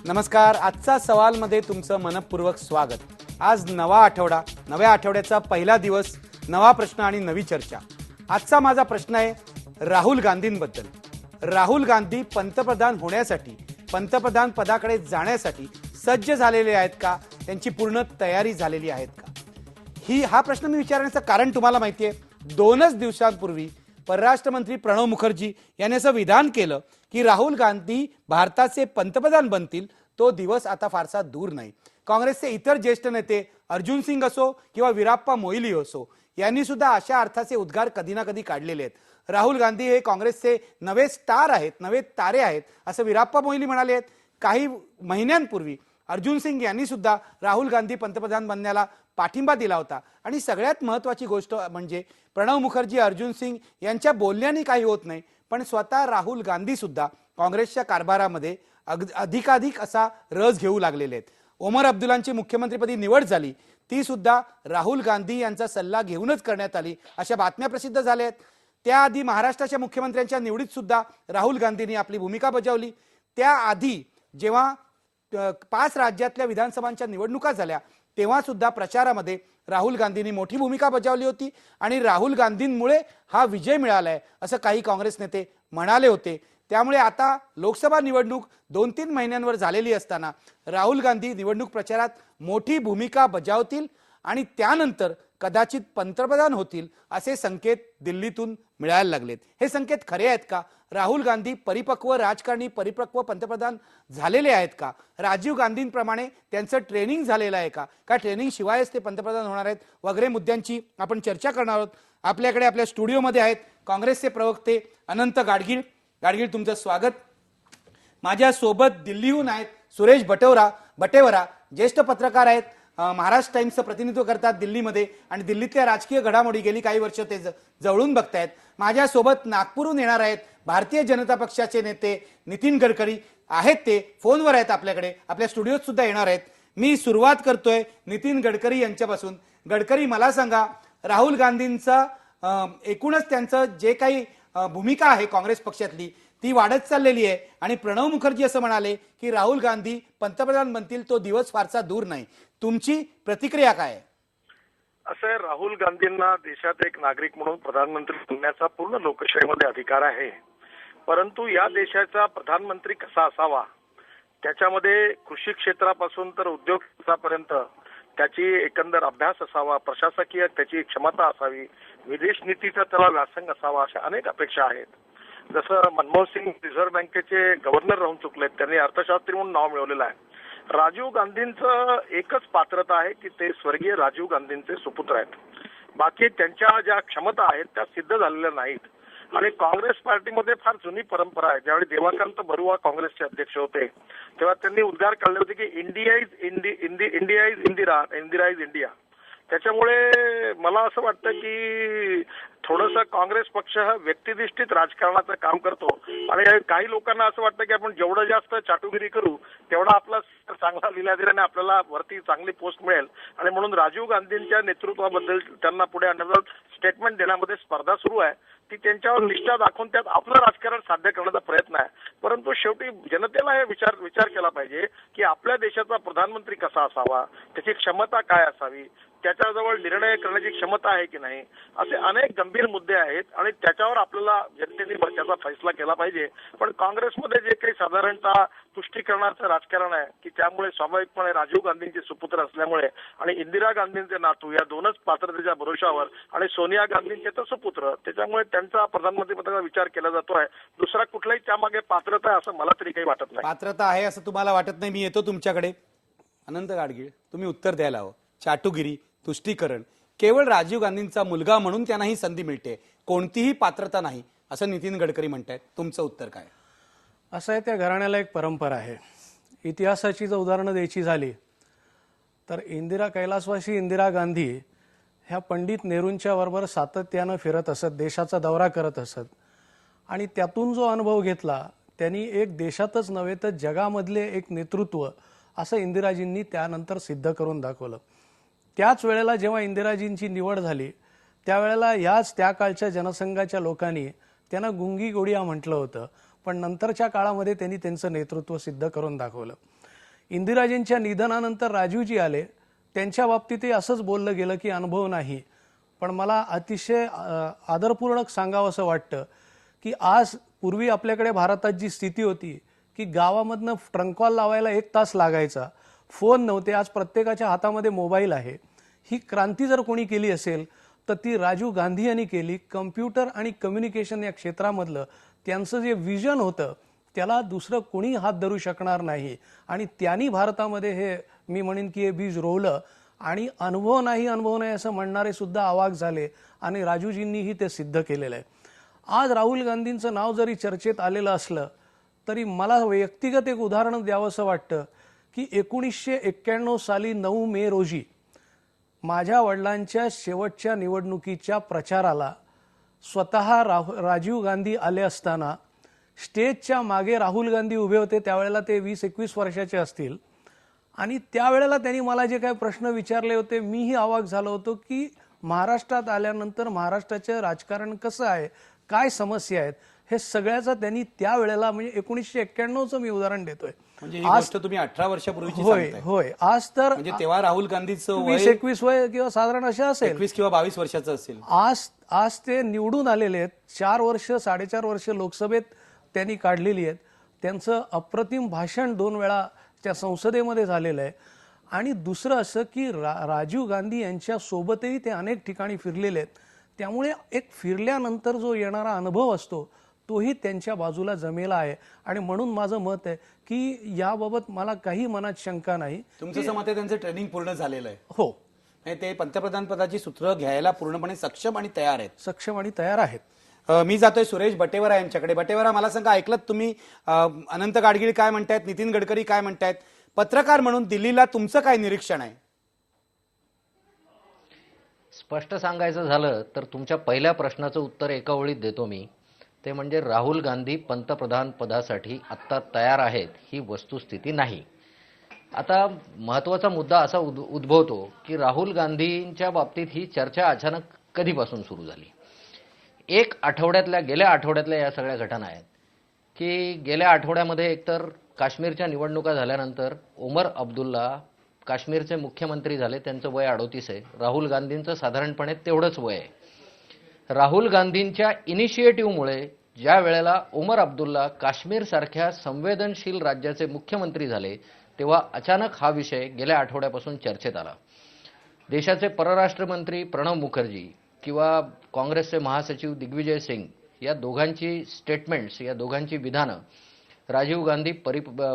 नमस्कार. आजचा सवालमध्ये तुमचं मनपूर्वक स्वागत. आज नवा आठवडा, नव्या आठवड्याचा पहिला दिवस, नवा प्रश्न आणि नवी चर्चा. आजचा माझा प्रश्न आहे राहुल गांधींबद्दल. राहुल गांधी पंतप्रधान होण्यासाठी, पंतप्रधान पदाकडे जाण्यासाठी सज्ज झालेले आहेत का? त्यांची पूर्ण तयारी झालेली आहेत का? हा प्रश्न मी विचारण्याचं कारण तुम्हाला माहिती आहे. 2च दिवसांपूर्वी परराष्ट्र मंत्री प्रणव मुखर्जी यांनी असं विधान केलं की राहुल गांधी भारताचे पंतप्रधान बनतील. तो दिवस आता फारसा दूर नाही. काँग्रेसचे इतर ज्येष्ठ नेते अर्जुन सिंग असो किंवा वीराप्पा मोईली असो यांनी सुद्धा अशा अर्थाचे उद्गार कधी ना कधी काढलेले आहेत. राहुल गांधी हे काँग्रेसचे नवे स्टार आहेत, नवे तारे आहेत असं वीराप्पा मोईली म्हणाले आहेत. काही महिन्यांपूर्वी अर्जुन सिंग यांनी सुद्धा राहुल गांधी पंतप्रधान बनण्याला पाठिंबा दिला होता. आणि सगळ्यात महत्त्वाची गोष्ट म्हणजे प्रणव मुखर्जी, अर्जुन सिंग यांच्या बोलण्याने काही होत नाही, पण स्वतः राहुल गांधी सुद्धा काँग्रेसच्या कारभारामध्ये अधिकाधिक असा रस घेऊ लागलेले आहेत. ओमर अब्दुल्लांची मुख्यमंत्रीपदी निवड झाली, ती सुद्धा राहुल गांधी यांचा सल्ला घेऊनच करण्यात आली अशा बातम्या प्रसिद्ध झाल्या आहेत. त्याआधी महाराष्ट्राच्या मुख्यमंत्र्यांच्या निवडीत सुद्धा राहुल गांधींनी आपली भूमिका बजावली. त्याआधी जेव्हा 5 राज्यातल्या विधानसभांच्या निवडणुका झाल्या तेव्हा सुद्धा प्रचारामध्ये राहुल गांधींनी मोठी भूमिका बजावली होती आणि राहुल गांधींमुळे हा विजय मिळालाय असं काही काँग्रेस नेते म्हणाले होते. त्यामुळे आता लोकसभा निवडणूक 2-3 महिन्यांवर झालेली असताना राहुल गांधी निवडणूक प्रचारात मोठी भूमिका बजावतील आणि त्यानंतर कदाचित पंतप्रधान होतील असे संकेत दिल्लीतून मिळायला लागलेत. हे संकेत खरे आहेत का? राहुल गांधी परिपक्व राजकारणी, परिपक्व पंतप्रधान झालेले आहेत का? राजीव गांधींप्रमाणे त्यांचं ट्रेनिंग झालेलं आहे का? का ट्रेनिंग शिवायच ते पंतप्रधान होणार आहेत? वगैरे मुद्द्यांची आपण चर्चा करणार आहोत. आपल्याकडे आपल्या स्टुडिओमध्ये आहेत काँग्रेसचे प्रवक्ते अनंत गाडगीळ. गाडगीळ, तुमचं स्वागत. माझ्या सोबत दिल्लीहून आहेत सुरेश बटेवरा, ज्येष्ठ पत्रकार आहेत, महाराष्ट्र टाइम्सचं प्रतिनिधित्व करतात दिल्लीमध्ये आणि दिल्लीतल्या राजकीय घडामोडी गेली काही वर्ष ते जवळून बघतायत. माझ्यासोबत नागपूरहून येणार आहेत भारतीय जनता पक्षाचे नेते नितीन गडकरी आहेत. ते फोनवर आहेत आपल्याकडे, आपल्या स्टुडिओत सुद्धा येणार आहेत. मी सुरुवात करतोय नितीन गडकरी यांच्यापासून. गडकरी, मला सांगा, राहुल गांधींचा एकूणच त्यांचं जे काही भूमिका आहे काँग्रेस पक्षातली ती वाढत चाललेली आहे आणि प्रणव मुखर्जी असं म्हणाले की राहुल गांधी पंतप्रधान बनतील, तो दिवस फारसा दूर नाही. तुमची प्रतिक्रिया काय आहे? असं आहे, राहुल गांधींना देशात एक नागरिक म्हणून प्रधानमंत्री बनण्याचा पूर्ण लोकशाहीमध्ये अधिकार आहे. परंतु या देशाचा प्रधानमंत्री कसा असावा, त्याच्यामध्ये कृषी क्षेत्रापासून तर उद्योग क्षेत्रापर्यंत त्याची एकंदर अभ्यास असावा, प्रशासकीय त्याची क्षमता असावी, विदेश नीतीचा त्याला व्यासंग असावा, अशा अनेक अपेक्षा आहेत. जसं मनमोहन सिंग रिझर्व्ह बँकेचे गव्हर्नर राहून चुकलेत, त्यांनी अर्थशास्त्री म्हणून नाव मिळवलेलं आहे. राजीव गांधींचं एकच पात्रता आहे की ते स्वर्गीय राजीव गांधींचे सुपुत्र आहेत. बाकी त्यांच्या ज्या क्षमता आहेत त्या सिद्ध झालेल्या नाहीत. आणि काँग्रेस पार्टीमध्ये फार जुनी परंपरा आहे. ज्यावेळी देवाकांत बरुआ काँग्रेसचे अध्यक्ष होते तेव्हा त्यांनी उद्गार काढले होते की इंडिया इज इंडिया. त्याच्यामुळे मला असं वाटतं की थोडंसं काँग्रेस पक्ष हा व्यक्तिनिष्ठित राजकारणाचं काम करतो आणि काही लोकांना असं वाटतं की आपण जेवढं जास्त चाटुगिरी करू तेवढा आपला चांगला लिहिला दिल्याने आपल्याला वरती चांगली पोस्ट मिळेल आणि म्हणून राजीव गांधींच्या नेतृत्वाबद्दल त्यांना पुढे आणण्याचं स्टेटमेंट देण्यामध्ये स्पर्धा सुरू आहे. ती त्यांच्यावर निष्ठा दाखवून त्यात आपलं राजकारण साध्य करण्याचा प्रयत्न आहे. परंतु शेवटी जनतेला हे विचार केला पाहिजे की आपल्या देशाचा प्रधानमंत्री कसा असावा, त्याची क्षमता काय असावी, त्याच्याजवळ निर्णय करण्याची क्षमता आहे की नाही, असे अनेक गंभीर मुद्दे आहेत आणि त्याच्यावर आपल्याला जनतेने त्याचा फैसला केला पाहिजे. पण काँग्रेसमध्ये जे काही साधारणतः तुष्टीकरणाचं राजकारण आहे की त्यामुळे स्वाभाविकपणे राजीव गांधींचे सुपुत्र असल्यामुळे आणि इंदिरा गांधींचे नातू या दोनच पात्रतेच्या भरोशावर आणि सोनिया गांधींचे तर सुपुत्र, त्याच्यामुळे त्यांचा प्रधानमंत्री पदाचा विचार केला जातोय. दुसरा कुठलाही त्यामागे पात्रता आहे असं मला तरी काही वाटत नाही. पात्रता आहे असं तुम्हाला वाटत नाही? मी येतो तुमच्याकडे. अनंत गाडगीळ, तुम्ही उत्तर द्यायला हवं. चाटुगिरी, तुष्टीकरण, केवळ राजीव गांधींचा मुलगा म्हणून त्यांना ही संधी मिळते, कोणतीही पात्रता नाही असं नितीन गडकरी म्हणतायत. तुमचं उत्तर काय? असं आहे, त्या घराण्याला एक परंपरा आहे. इतिहासाची जर उदाहरणं द्यायची झाली तर कैलासवासी इंदिरा गांधी ह्या पंडित नेहरूंच्या बरोबर सातत्यानं फिरत असत, देशाचा दौरा करत असत आणि त्यातून जो अनुभव घेतला त्यांनी एक देशातच नव्हे तर जगामधले एक नेतृत्व असं इंदिराजींनी त्यानंतर सिद्ध करून दाखवलं. त्याच वेळेला जेव्हा इंदिराजींची निवड झाली त्यावेळेला याच त्या काळच्या जनसंघाच्या लोकांनी त्यांना गुंगी गोडिया म्हटलं होतं, पण नंतरच्या काळामध्ये त्यांनी त्यांचं नेतृत्व सिद्ध करून दाखवलं. इंदिराजींच्या निधनानंतर राजीवजी आले, त्यांच्या बाबतीतही असंच बोललं गेलं की अनुभव नाही. पण मला अतिशय आदरपूर्वक सांगावं असं वाटतं की आज पूर्वी आपल्याकडे भारतात जी स्थिती होती की गावामधनं ट्रंक कॉल लावायला 1 तास लागायचा, फोन नव्हते, आज प्रत्येकाच्या हातामध्ये मोबाईल आहे. ही क्रांती जर कोणी केली असेल तर ती राजीव गांधी यांनी केली. कम्प्युटर आणि कम्युनिकेशन या क्षेत्रामधलं त्यांचं जे विजन होतं त्याला दुसरं कोणी हात धरू शकणार नाही आणि त्यांनी भारतामध्ये हे मी म्हणेन की हे बीज रोवलं आणि अनुभव नाही असं म्हणणारे सुद्धा अवाक झाले आणि राजूजींनीही ते सिद्ध केलेलं आहे. आज राहुल गांधींचं नाव जरी चर्चेत आलेलं असलं तरी मला व्यक्तिगत एक उदाहरण द्यावंसं वाटतं की 1991 साली 9 मे रोजी माझ्या वडिलांच्या शेवटच्या निवडणुकीच्या प्रचाराला स्वतः राजीव गांधी आले असताना स्टेजच्या मागे राहुल गांधी उभे होते. त्यावेळेला ते 20-21 वर्षाचे असतील आणि त्यावेळेला त्यांनी मला जे काही प्रश्न विचारले होते मीही अवाक झालो होतो की महाराष्ट्रात आल्यानंतर महाराष्ट्राचं राजकारण कसं आहे, काय समस्या आहेत, हे सगळ्याचा त्यांनी त्यावेळेला म्हणजे 1991चं मी उदाहरण देतोय. म्हणजे ही गोष्ट तुम्ही 18 वर्षापूर्वीची होय सांगताय. होय. आज तर म्हणजे तेव्हा राहुल गांधीचं वय 20-21 वय किंवा साधारण असे असेल, 21 किंवा 22 वर्षाचं असेल. आज ते निवडून आलेले आहेत. 4 वर्ष 4.5 वर्ष लोकसभेत त्यांनी काढलेली आहेत. त्यांचं अप्रतिम भाषण 2 वेळा त्या संसदेमध्ये झालेलं आहे. आणि दुसरं असं की राजीव गांधी यांच्या सोबतही ते अनेक ठिकाणी फिरलेले आहेत. त्यामुळे एक फिरल्यानंतर जो येणारा अनुभव असतो तोही त्यांच्या बाजूला जमेला आहे आणि म्हणून माझं मत आहे की याबाबत मला काही मनात शंका नाही. तुमचं असं मत आहे त्यांचं ट्रेनिंग पूर्ण झालेलं आहे? हो, म्हणजे ते पंतप्रधान पदाची सूत्र घ्यायला पूर्णपणे सक्षम आणि तयार आहेत. सक्षम आणि तयार आहेत. मी जातोय सुरेश बटेवरा यांच्याकडे. बटेवरा, मला सांगा, ऐकलं तुम्ही अनंत गाडगीळ काय म्हणतायत, नितीन गडकरी काय म्हणतायत, पत्रकार म्हणून दिल्लीला तुमचं काय निरीक्षण आहे? स्पष्ट सांगायचं झालं तर तुमच्या पहिल्या प्रश्नाचं उत्तर एका ओळीत देतो मी. ते म्हणजे राहुल गांधी पंतप्रधान पदासाठी आत्ता तयार आहेत ही वस्तुस्थिती नाही. आता महत्त्वाचा मुद्दा असा उद्भवतो की राहुल गांधींच्या बाबतीत ही चर्चा अचानक कधीपासून सुरू झाली. गेल्या आठवड्यातल्या या सगळ्या घटना आहेत की गेल्या आठवड्यामध्ये एकतर काश्मीरच्या निवडणुका झाल्यानंतर उमर अब्दुल्ला काश्मीरचे मुख्यमंत्री झाले. त्यांचं वय 38 आहे. राहुल गांधींचं साधारणपणे तेवढंच वय आहे. राहुल गांधींच्या इनिशिएटिव्हमुळे ज्या वेळेला उमर अब्दुल्ला काश्मीरसारख्या संवेदनशील राज्याचे मुख्यमंत्री झाले तेव्हा अचानक हा विषय गेल्या आठवड्यापासून चर्चेत आला. देशाचे परराष्ट्र मंत्री प्रणव मुखर्जी किंवा काँग्रेसचे महासचिव दिग्विजय सिंग या दोघांची स्टेटमेंट्स, या दोघांची विधानं राजीव गांधी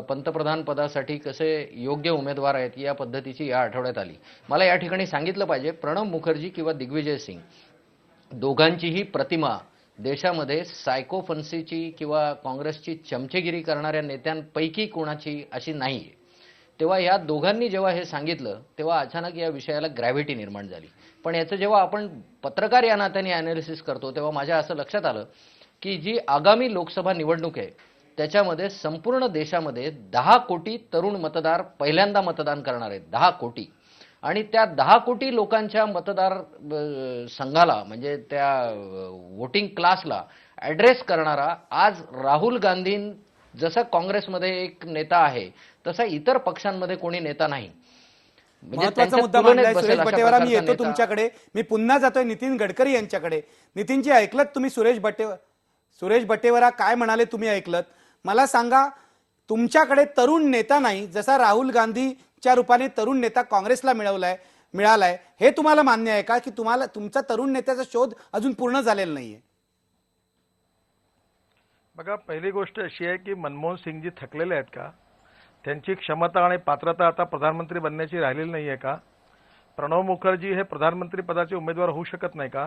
पंतप्रधान पदासाठी कसे योग्य उमेदवार आहेत या पद्धतीची या आठवड्यात आली. मला या ठिकाणी सांगितलं पाहिजे, प्रणव मुखर्जी किंवा दिग्विजय सिंग दोघांचीही प्रतिमा देशामध्ये सायकोफन्सीची किंवा काँग्रेसची चमचेगिरी करणाऱ्या नेत्यांपैकी कोणाची अशी नाही. तेव्हा या दोघांनी जेव्हा हे सांगितलं तेव्हा अचानक या विषयाला ग्रॅव्हिटी निर्माण झाली. पण याचं जेव्हा आपण पत्रकार या नात्याने अनालिसिस करतो तेव्हा माझ्या असं लक्षात आलं की जी आगामी लोकसभा निवडणूक आहे त्याच्यामध्ये संपूर्ण देशामध्ये 10 कोटी तरुण मतदार पहिल्यांदा मतदान करणार आहेत. 10 कोटी. आणि त्या 10 कोटी लोकांच्या मतदार संघाला म्हणजे त्या वोटिंग क्लासला ॲड्रेस करणारा आज राहुल गांधी जसा काँग्रेसमध्ये एक नेता आहे तसा इतर पक्षांमध्ये कोणी नेता नाही. महत्वाचा मुद्दा मांडलाय सुरेश बटेवरा. मी येतो तुमच्याकडे. मी पुन्हा जातोय नितीन गडकरी यांच्याकडे. नितीनजी, ऐकलत तुम्ही सुरेश बटेवरा काय म्हणाले तुम्ही ऐकलत? मला सांगा, तुमच्याकडे तरुण नेता नाही, जसा राहुल गांधीच्या रूपाने तरुण नेता काँग्रेसला मिळालाय, हे तुम्हाला मान्य आहे का की तुम्हाला तुमचा तरुण नेत्याचा शोध अजून पूर्ण झालेला नाहीये? बघा, पहिली गोष्ट अशी आहे की मनमोहन सिंगजी थकलेले आहेत का? त्यांची क्षमता आणि पात्रता आता प्रधानमंत्री बनण्याची राहिलेली नाही आहे का? प्रणव मुखर्जी हे प्रधानमंत्री पदाचे उमेदवार होऊ शकत नाही का?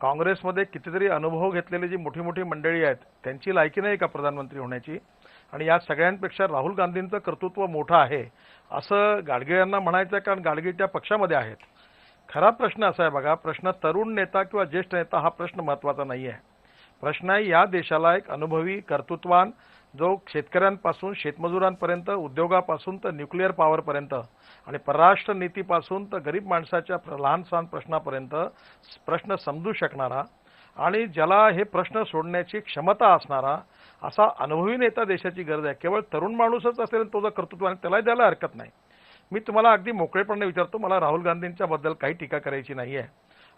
काँग्रेसमध्ये कितीतरी अनुभव घेतलेली जी मोठी मोठी मंडळी आहेत त्यांची लायकी नाही का प्रधानमंत्री होण्याची? आणि या सगळ्यांपेक्षा राहुल गांधींचं कर्तृत्व मोठं आहे असं गाडगे यांना म्हणायचं, कारण गाडगे त्या पक्षामध्ये आहेत. खरा प्रश्न असा आहे बघा, प्रश्न तरुण नेता किंवा ज्येष्ठ नेता हा प्रश्न महत्त्वाचा नाही आहे. प्रश्न आहे या देशाला एक अनुभवी कर्तृत्वान जो शेतकऱ्यांपासून शेतमजुरांपर्यंत, उद्योगापासून तर न्यूक्लिअर पॉवरपर्यंत आणि परराष्ट्र नीतीपासून तर गरीब माणसाच्या लहान सहान प्रश्नापर्यंत प्रश्न समजू शकणारा आणि ज्याला हे प्रश्न सोडण्याची क्षमता असणारा असा अनुभवी नेता देशाची गरज आहे. केवळ तरुण माणूसच असेल तो जर कर्तृत्व आणि त्याला द्यायला हरकत नाही. मी तुम्हाला अगदी मोकळेपणाने विचारतो, मला राहुल गांधींच्या बद्दल काही टीका करायची नाहीये.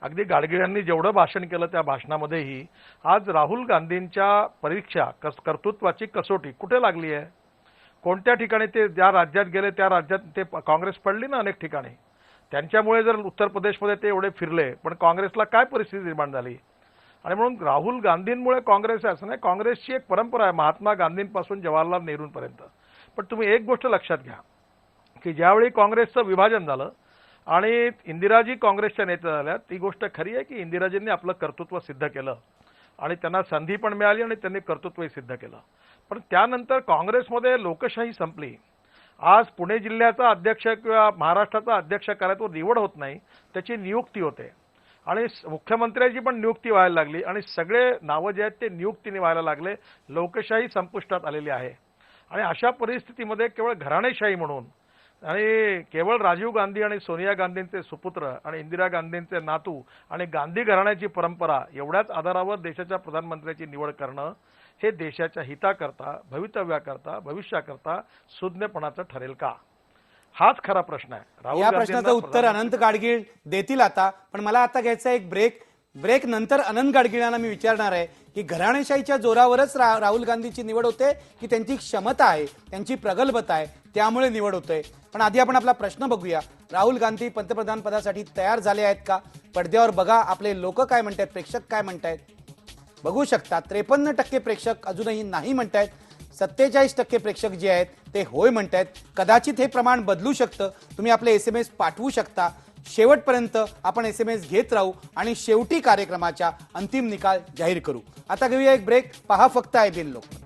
अगदी गाडगिळ्यांनी जेवढं भाषण केलं त्या भाषणामध्येही आज राहुल गांधींच्या परीक्षा कर्तृत्वाची कसोटी कुठे लागली आहे? कोणत्या ठिकाणी ते ज्या राज्यात गेले त्या राज्यात ते काँग्रेस पडली ना अनेक ठिकाणी. त्यांच्यामुळे जर उत्तर प्रदेशमध्ये ते एवढे फिरले, पण काँग्रेसला काय परिस्थिती निर्माण झाली? आणि म्हणून राहुल गांधींमुळे काँग्रेस आहे असं नाही. काँग्रेसची एक परंपरा आहे महात्मा गांधींपासून जवाहरलाल नेहरूंपर्यंत. पण तुम्ही एक गोष्ट लक्षात घ्या की ज्यावेळी काँग्रेसचं विभाजन झालं आणि इंदिराजी काँग्रेसच्या नेत्या झाल्या, ती गोष्ट खरी आहे की इंदिराजींनी आपलं कर्तृत्व सिद्ध केलं आणि त्यांना संधी पण मिळाली आणि त्यांनी कर्तृत्वही सिद्ध केलं. पण त्यानंतर काँग्रेसमध्ये लोकशाही संपली. आज पुणे जिल्ह्याचा अध्यक्ष किंवा महाराष्ट्राचा अध्यक्ष करायचा निवड होत नाही, त्याची नियुक्ती होते आणि मुख्यमंत्र्याची पण नियुक्ती व्हायला लागली आणि सगळे नावं जे आहेत ते नियुक्तीने व्हायला लागले. लोकशाही संपुष्टात आलेली आहे. आणि अशा परिस्थितीमध्ये केवळ घराणेशाही म्हणून आणि केवळ राजीव गांधी आणि सोनिया गांधींचे सुपुत्र आणि इंदिरा गांधींचे नातू आणि गांधी घराण्याची परंपरा एवढ्याच आधारावर देशाच्या प्रधानमंत्र्याची निवड करणं हे देशाच्या हिताकरता, भवितव्याकरता, भविष्याकरता सुज्ञपणाचं ठरेल का? हाच खरा प्रश्न आहे. या प्रश्नाचं उत्तर अनंत गाडगीळ देतील आता. पण मला आता घ्यायचा एक ब्रेक नंतर अनंत गाडगिळांना मी विचारणार आहे की घराणेशाहीच्या जोरावरच राहुल गांधीची निवड होते की त्यांची क्षमता आहे, त्यांची प्रगल्भता आहे त्यामुळे निवड होते? पण आधी आपण आपला प्रश्न बघूया. राहुल गांधी पंतप्रधान पदासाठी तयार झाले आहेत का? पडद्यावर बघा आपले लोक काय म्हणतात, प्रेक्षक काय म्हणतायत. बघू शकता 53% प्रेक्षक अजूनही नाही म्हणतायत. 47% प्रेक्षक जे आहेत ते होय म्हणतायत. कदाचित हे प्रमाण बदलू शकतं. तुम्ही आपले SMS पाठवू शकता. शेवटपर्यंत आपण SMS घेत राहू आणि शेवटी कार्यक्रमाच्या अंतिम निकाल जाहीर करू. आता घेऊया एक ब्रेक. पहा फक्त IBN लोकमत.